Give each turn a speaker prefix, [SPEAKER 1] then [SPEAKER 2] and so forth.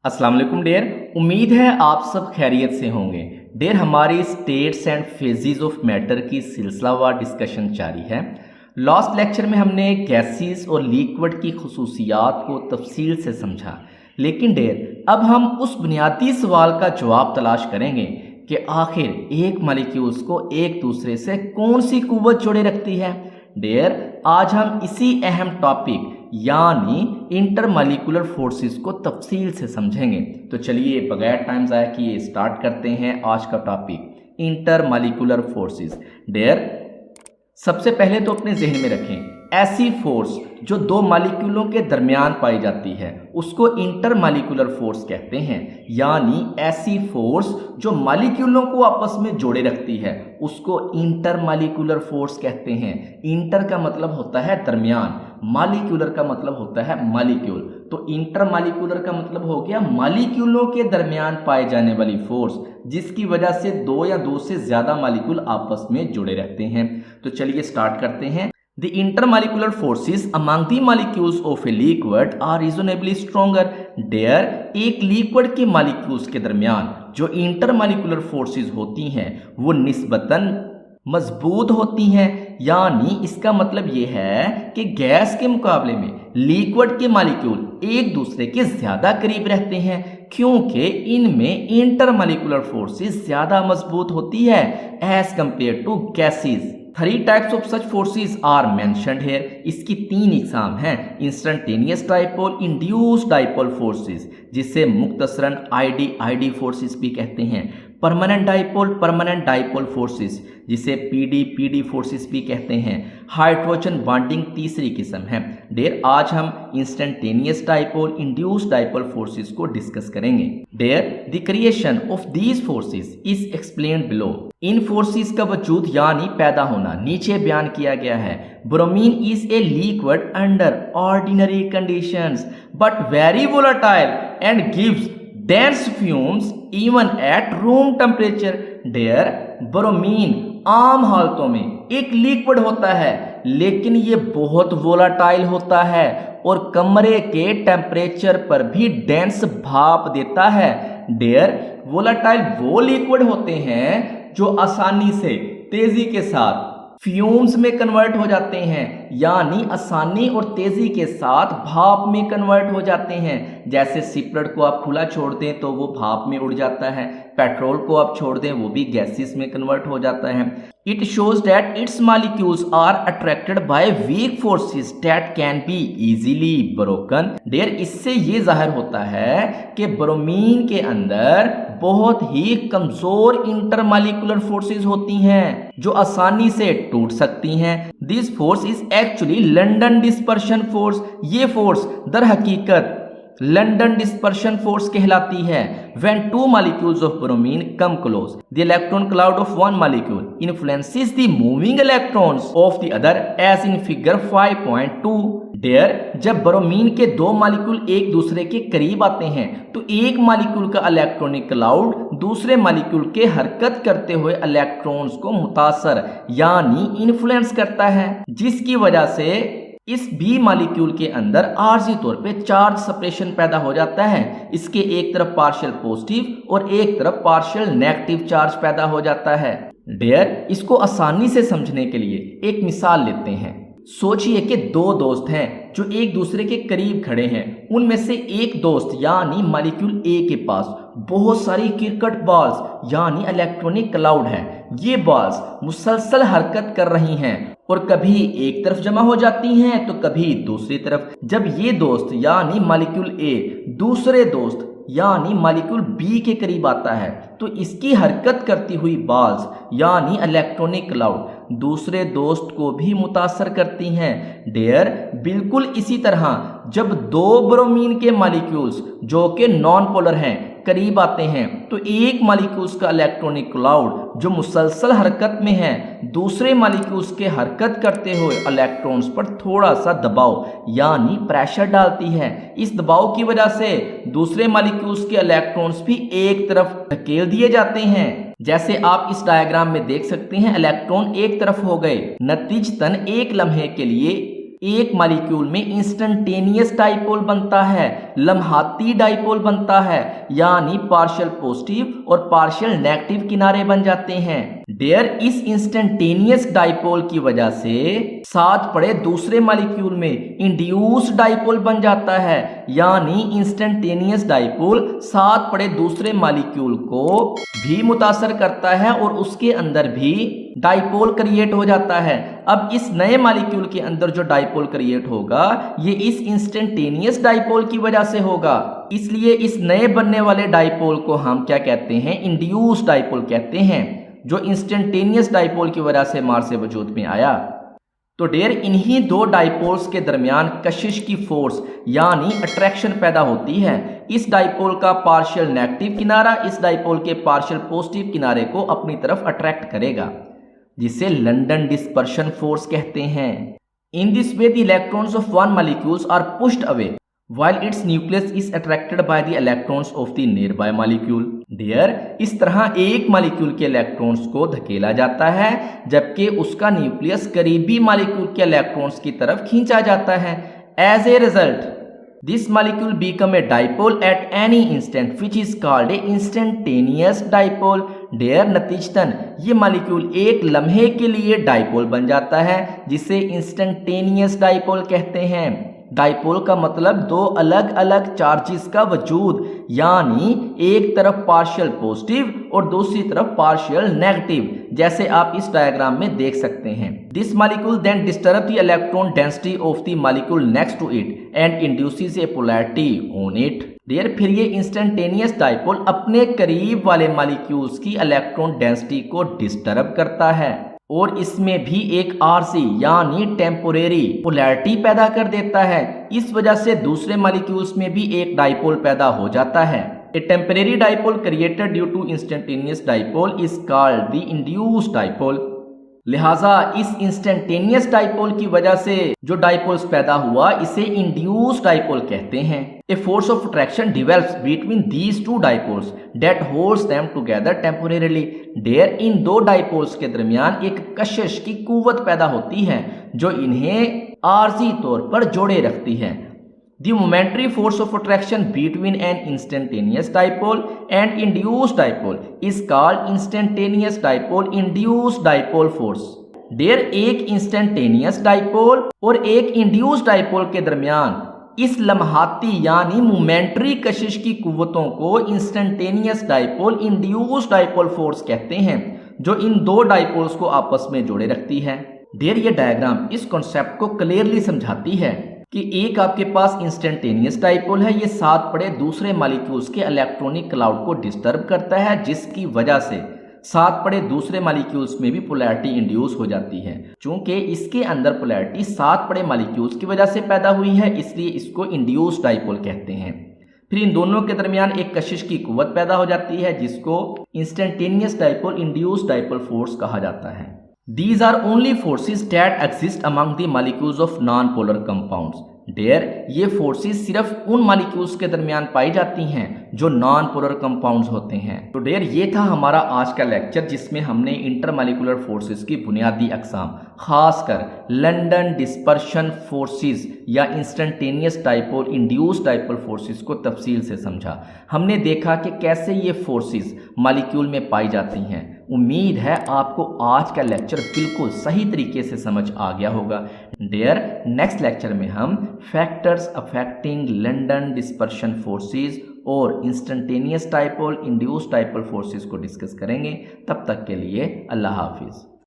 [SPEAKER 1] अस्सलाम वालेकुम डियर। उम्मीद है आप सब खैरियत से होंगे। डियर, हमारी states and phases of matter की सिलसिलावार डिस्कशन जारी है। लास्ट लेक्चर में हमने गैसेस और लिक्विड की खुसूसियात को तफसील से समझा, लेकिन डियर अब हम उस बुनियादी सवाल का जवाब तलाश करेंगे कि आखिर एक मॉलिक्यूल्स को एक दूसरे से कौन सी कुव्वत जोड़े रखती है। डियर, आज हम इसी अहम टॉपिक यानी इंटरमॉलिक्यूलर फोर्सेस को तफसील से समझेंगे। तो चलिए बगैर टाइम ज़ाया किए स्टार्ट करते हैं आज का टॉपिक इंटरमॉलिक्यूलर फोर्सेस। डियर, सबसे पहले तो अपने जहन में रखें, ऐसी फोर्स जो दो मॉलिक्यूलों के दरमियान पाई जाती है उसको इंटरमॉलिक्यूलर फोर्स कहते हैं। यानी ऐसी फोर्स जो मॉलिक्यूलों को आपस में जोड़े रखती है उसको इंटरमॉलिक्यूलर फोर्स कहते हैं। इंटर का मतलब होता है दरमियान, मॉलिक्यूलर का मतलब होता है मॉलिक्यूल। तो इंटरमॉलिक्यूलर का मतलब हो गया मॉलिक्यूलों के दरमियान पाए जाने वाली फोर्स, जिसकी वजह से दो या दो से ज्यादा मॉलिक्यूल आपस में जुड़े रहते हैं। तो चलिए स्टार्ट करते हैं। The intermolecular forces among the molecules of a liquid are reasonably stronger. There, एक लिक्विड के मॉलिक्यूल्स के दरमियान जो इंटरमॉलिक्यूलर फोर्सेस होती हैं वो निस्बतन मजबूत होती हैं। यानी इसका मतलब ये है कि गैस के मुकाबले में लिक्विड के मॉलिक्यूल एक दूसरे के ज्यादा करीब रहते हैं, क्योंकि इनमें इंटरमॉलिक्यूलर फोर्सेस ज्यादा मजबूत होती है as compare to gases. 3 types of such forces are mentioned here. इसकी 3 इकसाम हैं। Instantaneous dipole, induced dipole forces, जिसे मुख्तसरन आईडी फोर्सेस भी कहते हैं। परमानेंट डाइपोल फोर्सेस, जिसे पीडी फोर्सेस भी कहते हैं। हाइड्रोजन बॉन्डिंग तीसरी किस्म है। डेयर, आज हम instantaneous dipole, induced dipole forces को डिस्कस करेंगे। Dear, the creation of these forces is explained below. इन फोर्सेस का वजूद यानी पैदा होना नीचे बयान किया गया है। Bromine is a liquid under ordinary conditions but very volatile and gives dense fumes even at room temperature. Dear, bromine आम हालतों में एक लिक्विड होता है, लेकिन ये बहुत वोलाटाइल होता है और कमरे के टेम्परेचर पर भी डेंस भाप देता है। डेयर, वोलाटाइल वो लिक्विड होते हैं जो आसानी से तेजी के साथ फ्यूम्स में कन्वर्ट हो जाते हैं, यानी आसानी और तेजी के साथ भाप में कन्वर्ट हो जाते हैं। जैसे सिपरेट को आप खुला छोड़ दें तो वो भाप में उड़ जाता है, पेट्रोल को आप छोड़ दें वो भी गैसेस में कन्वर्ट हो जाता है। It shows that its molecules are attracted by weak forces that can be easily broken. Dear, इससे ये जाहिर होता है कि ब्रोमीन के अंदर बहुत ही कमजोर इंटरमॉलिक्यूलर फोर्सेस होती हैं जो आसानी से टूट सकती हैं। This force is actually London dispersion force. ये फोर्स दर हकीकत लंदन डिस्पर्शन फोर्स कहलाती है। When two molecules of bromine come close, the electron cloud of one molecule influences the moving electrons of the other as in figure 5.2. There, जब bromine के दो molecule एक दूसरे के करीब आते हैं तो एक मॉलिक्यूल का इलेक्ट्रॉनिक क्लाउड दूसरे मॉलिक्यूल के हरकत करते हुए इलेक्ट्रॉन्स को मुतासर यानी इन्फ्लुएंस करता है, जिसकी वजह से इस बी मॉलिक्यूल के अंदर आर्जी तौर पे चार्ज सेपरेशन पैदा हो जाता है। इसके एक तरफ पार्शियल पॉजिटिव और एक तरफ पार्शियल नेगेटिव चार्ज पैदा हो जाता है। डेयर, इसको आसानी से समझने के लिए एक मिसाल लेते हैं। सोचिए कि दो दोस्त हैं जो एक दूसरे के करीब खड़े हैं। उनमें से एक दोस्त यानी मॉलिक्यूल ए के पास बहुत सारी क्रिकेट बॉल्स यानी इलेक्ट्रॉनिक क्लाउड है। ये बॉल्स मुसलसल हरकत कर रही हैं और कभी एक तरफ जमा हो जाती हैं तो कभी दूसरी तरफ। जब ये दोस्त यानी मॉलिक्यूल ए दूसरे दोस्त यानी मॉलिक्यूल बी के करीब आता है तो इसकी हरकत करती हुई बॉल्स यानी इलेक्ट्रॉनिक क्लाउड दूसरे दोस्त को भी मुतासर करती हैं। डेयर, बिल्कुल इसी तरह जब दो ब्रोमीन के मॉलिक्यूल्स जो कि नॉन पोलर हैं करीब आते हैं तो एक मॉलिक्यूल्स का इलेक्ट्रॉनिक क्लाउड जो मुसलसल हरकत में है दूसरे मॉलिक्यूल्स के हरकत करते हुए इलेक्ट्रॉन्स पर थोड़ा सा दबाव यानी प्रेशर डालती है। इस दबाव की वजह से दूसरे मॉलिक्यूल्स के इलेक्ट्रॉन्स भी एक तरफ धकेल दिए जाते हैं। जैसे आप इस डायग्राम में देख सकते हैं, इलेक्ट्रॉन एक तरफ हो गए। नतीजतन एक लम्हे के लिए एक मॉलिक्यूल में इंस्टेंटेनियस डाइपोल बनता है, लम्हाती डाइपोल बनता है, यानी पार्शियल पॉजिटिव और पार्शियल नेगेटिव किनारे बन जाते हैं। डेयर इस इंस्टेंटेनियस डाइपोल की वजह से साथ पड़े दूसरे मॉलिक्यूल में इंड्यूस्ड डाइपोल बन जाता है, यानी इंस्टेंटेनियस डाइपोल साथ पड़े दूसरे मॉलिक्यूल को भी मुतासर करता है और उसके अंदर भी डाइपोल क्रिएट हो जाता है। अब इस नए मॉलिक्यूल के अंदर जो डाइपोल क्रिएट होगा ये इस इंस्टेंटेनियस डाइपोल की वजह से होगा, इसलिए इस नए बनने वाले डाइपोल को हम क्या कहते हैं, इंड्यूस्ड डाइपोल कहते हैं, जो इंस्टेंटेनियस डाइपोल की वजह से मार्स से वजूद में आया। तो डियर इन्हीं दो डाइपोल्स के दरमियान कशिश की फोर्स यानी अट्रैक्शन पैदा होती है। इस डाइपोल का पार्शियल नेगेटिव किनारा इस डाइपोल के पार्शियल पॉजिटिव किनारे को अपनी तरफ अट्रैक्ट करेगा, जिसे लंडन डिस्पर्शन फोर्स कहते हैं। In this way the electrons of one molecules are pushed away while its nucleus is attracted by the electrons of the nearby molecule. There, इस तरह एक मॉलिक्यूल के इलेक्ट्रॉन्स को धकेला जाता है जबकि उसका न्यूक्लियस करीबी मॉलिक्यूल के इलेक्ट्रॉन्स की तरफ खींचा जाता है। As a result, this molecule become a dipole at any instant, which is called a instantaneous dipole. There, नतीजतन ये मॉलिक्यूल एक लम्हे के लिए डाइपोल बन जाता है, जिसे इंस्टेंटेनियस डाइपोल कहते हैं। डाइपोल का मतलब दो अलग अलग चार्जेस का वजूद, यानी एक तरफ पार्शियल पॉजिटिव और दूसरी तरफ पार्शियल नेगेटिव, जैसे आप इस डायग्राम में देख सकते हैं। This molecule then disturb the electron density of the molecule next to it and induces a polarity on it. Dear फिर ये इंस्टेंटेनियस डाइपोल अपने करीब वाले मॉलिक्यूल्स की इलेक्ट्रॉन डेंसिटी को डिस्टर्ब करता है और इसमें भी एक आरसी यानी टेम्पोरेरी पोलैरिटी पैदा कर देता है। इस वजह से दूसरे मॉलिक्यूल्स में भी एक डाइपोल पैदा हो जाता है। A temporary dipole created due to instantaneous dipole is called the induced dipole. लिहाजा इस इंस्टेंटेनियस डाइपोल की वजह से जो डाइपोल्स पैदा हुआ इसे इंड्यूस्ड डाइपोल कहते हैं। A force of attraction develops between these two dipoles that holds them together temporarily. There इन दो डाइपोल्स के दरमियान एक कशिश की कुव्वत पैदा होती है जो इन्हें आर्जी तौर पर जोड़े रखती है। The momentary force of attraction between an instantaneous dipole and induced dipole is called instantaneous dipole induced dipole force. There एक instantaneous dipole और एक induced dipole के दरमियान इस लम्हाती यानी मोमेंट्री कशिश की कुव्वतों को instantaneous dipole induced dipole force कहते हैं, जो इन दो डाइपोल्स को आपस में जोड़े रखती है। देयर ये डायग्राम इस कॉन्सेप्ट को क्लियरली समझाती है कि एक आपके पास इंस्टेंटेनियस डाइपोल है, ये साथ पड़े दूसरे मॉलिक्यूल्स के इलेक्ट्रॉनिक क्लाउड को डिस्टर्ब करता है, जिसकी वजह से साथ पड़े दूसरे मॉलिक्यूल्स में भी पोलैरिटी इंड्यूस हो जाती है। चूंकि इसके अंदर पोलैरिटी साथ पड़े मॉलिक्यूल्स की वजह से पैदा हुई है, इसलिए इसको इंड्यूस्ड डाइपोल कहते हैं। फिर इन दोनों के दरमियान एक कशिश की कुव्वत पैदा हो जाती है, जिसको instantaneous dipole induced dipole force कहा जाता है। These are only forces that exist among the molecules of non-polar compounds. There, ये फोर्सेस सिर्फ उन मॉलिक्यूल्स के दरमियान पाई जाती हैं जो नॉन पोलर कंपाउंड्स होते हैं। तो डेयर ये था हमारा आज का लेक्चर, जिसमें हमने इंटरमॉलिक्यूलर फोर्सेस की बुनियादी अकसाम, खासकर लंदन डिस्पर्शन फोर्सेस या instantaneous dipole induced dipole forces को तफसील से समझा। हमने देखा कि कैसे ये फोर्सेस मॉलिक्यूल में पाई जाती हैं। उम्मीद है आपको आज का लेक्चर बिल्कुल सही तरीके से समझ आ गया होगा। डियर नेक्स्ट लेक्चर में हम factors affecting London dispersion forces और instantaneous dipole induced dipole forces को डिस्कस करेंगे। तब तक के लिए अल्लाह हाफिज़।